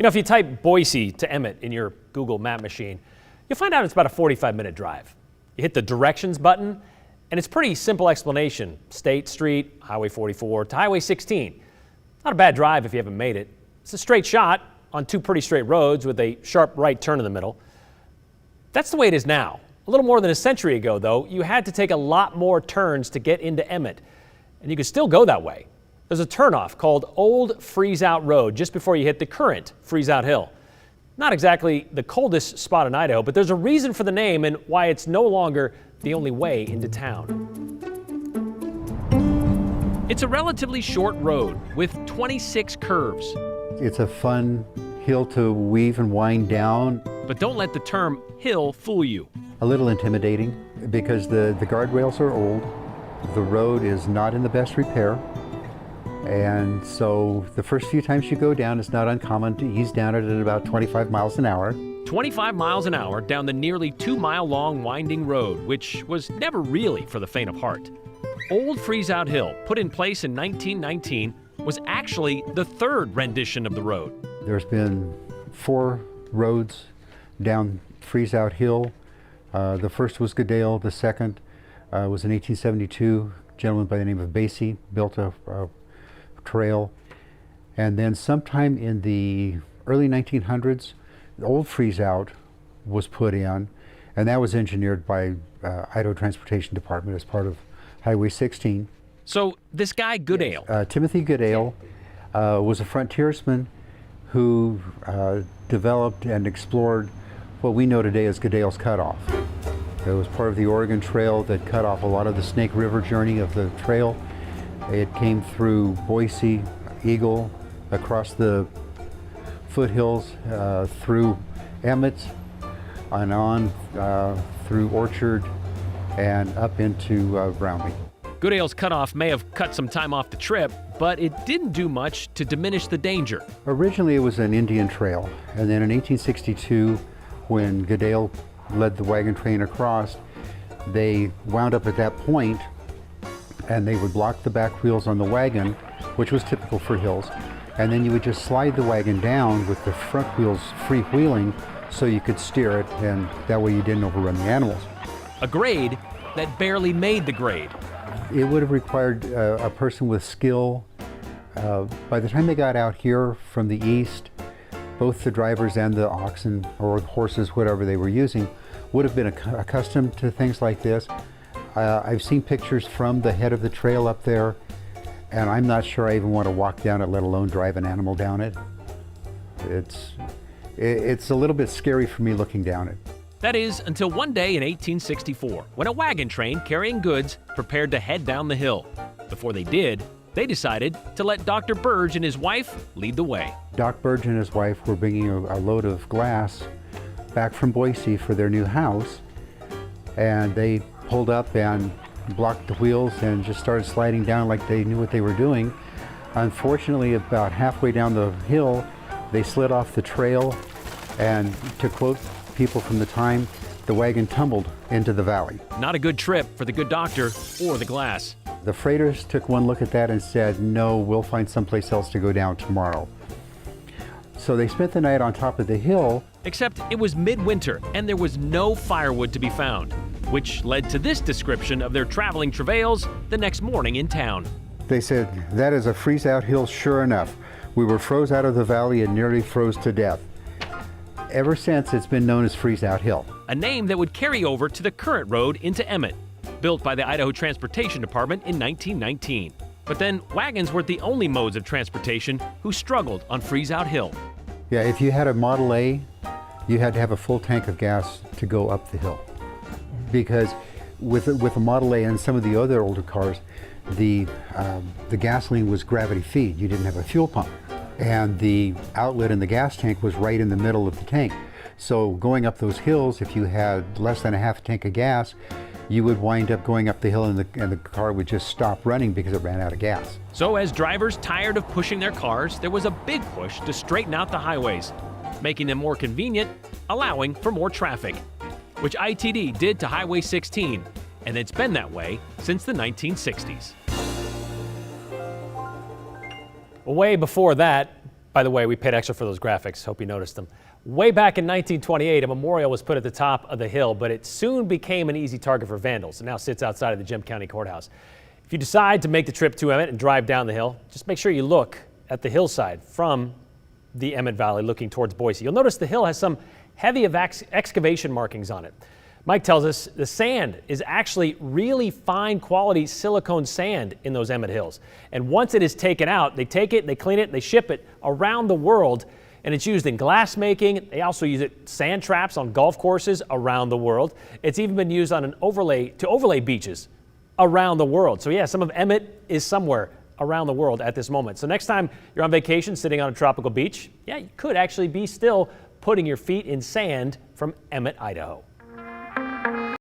You know, if you type Boise to Emmett in your Google map machine, you'll find out it's about a 45-minute drive. You hit the directions button, and it's a pretty simple explanation. State Street, Highway 44 to Highway 16. Not a bad drive if you haven't made it. It's a straight shot on two pretty straight roads with a sharp right turn in the middle. That's the way it is now. A little more than a century ago, though, you had to take a lot more turns to get into Emmett, and you could still go that way. There's a turnoff called Old Freezeout Road just before you hit the current Freezeout Hill. Not exactly the coldest spot in Idaho, but there's a reason for the name and why it's no longer the only way into town. It's a relatively short road with 26 curves. It's a fun hill to weave and wind down. But don't let the term hill fool you. A little intimidating because the guardrails are old. The road is not in the best repair. And so the first few times you go down, it's not uncommon to ease down at about 25 miles an hour. 25 miles an hour down the nearly 2-mile-long winding road, which was never really for the faint of heart. Old Freezeout Hill, put in place in 1919, was actually the third rendition of the road. There's been 4 roads down Freezeout Hill. The first was Goodale. The second was in 1872. A gentleman by the name of Basie built a trail. And then sometime in the early 1900s, the old Freezeout was put in, and that was engineered by Idaho Transportation Department as part of Highway 16. So this guy Goodale. Timothy Goodale was a frontiersman who developed and explored what we know today as Goodale's Cutoff. It was part of the Oregon Trail that cut off a lot of the Snake River journey of the trail. It came through Boise, Eagle, across the foothills, through Emmett, and on through Orchard, and up into Brownlee. Goodale's cutoff may have cut some time off the trip, but it didn't do much to diminish the danger. Originally it was an Indian trail, and then in 1862, when Goodale led the wagon train across, they wound up at that point, and they would block the back wheels on the wagon, which was typical for hills, and then you would just slide the wagon down with the front wheels freewheeling so you could steer it, and that way you didn't overrun the animals. A grade that barely made the grade. It would have required a person with skill. By the time they got out here from the east, both the drivers and the oxen or horses, whatever they were using, would have been accustomed to things like this. I've seen pictures from the head of the trail up there, and I'm not sure I even want to walk down it, let alone drive an animal down it. It's a little bit scary for me looking down it. That is, until one day in 1864, when a wagon train carrying goods prepared to head down the hill. Before they did, they decided to let Dr. Burge and his wife lead the way. Doc Burge and his wife were bringing a load of glass back from Boise for their new house, and they pulled up and blocked the wheels and just started sliding down like they knew what they were doing. Unfortunately, about halfway down the hill, they slid off the trail, and to quote people from the time, the wagon tumbled into the valley. Not a good trip for the good doctor or the glass. The freighters took one look at that and said, no, we'll find someplace else to go down tomorrow. So they spent the night on top of the hill. Except it was midwinter and there was no firewood to be found, which led to this description of their traveling travails the next morning in town. They said, that is a freeze-out hill sure enough. We were froze out of the valley and nearly froze to death. Ever since, it's been known as Freezeout Hill. A name that would carry over to the current road into Emmett, built by the Idaho Transportation Department in 1919. But then wagons weren't the only modes of transportation who struggled on Freezeout Hill. Yeah, if you had a Model A, you had to have a full tank of gas to go up the hill. Because with a Model A and some of the other older cars, the gasoline was gravity feed. You didn't have a fuel pump. And the outlet in the gas tank was right in the middle of the tank. So going up those hills, if you had less than a half tank of gas, you would wind up going up the hill and the car would just stop running because it ran out of gas. So as drivers tired of pushing their cars, there was a big push to straighten out the highways, making them more convenient, allowing for more traffic, which ITD did to Highway 16, and it's been that way since the 1960s. Way before that, By the way, we paid extra for those graphics. Hope you noticed them. Way back in 1928, a memorial was put at the top of the hill, but it soon became an easy target for vandals and now sits outside of the Jim County Courthouse. If you decide to make the trip to Emmett and drive down the hill, just make sure you look at the hillside from the Emmett Valley looking towards Boise. You'll notice the hill has some heavy excavation markings on it. Mike tells us the sand is actually really fine quality silicone sand in those Emmett Hills. And once it is taken out, they take it, they clean it, they ship it around the world. And it's used in glass making. They also use it sand traps on golf courses around the world. It's even been used on an overlay beaches around the world. So yeah, some of Emmett is somewhere around the world at this moment. So next time you're on vacation sitting on a tropical beach, yeah, you could actually be still putting your feet in sand from Emmett, Idaho.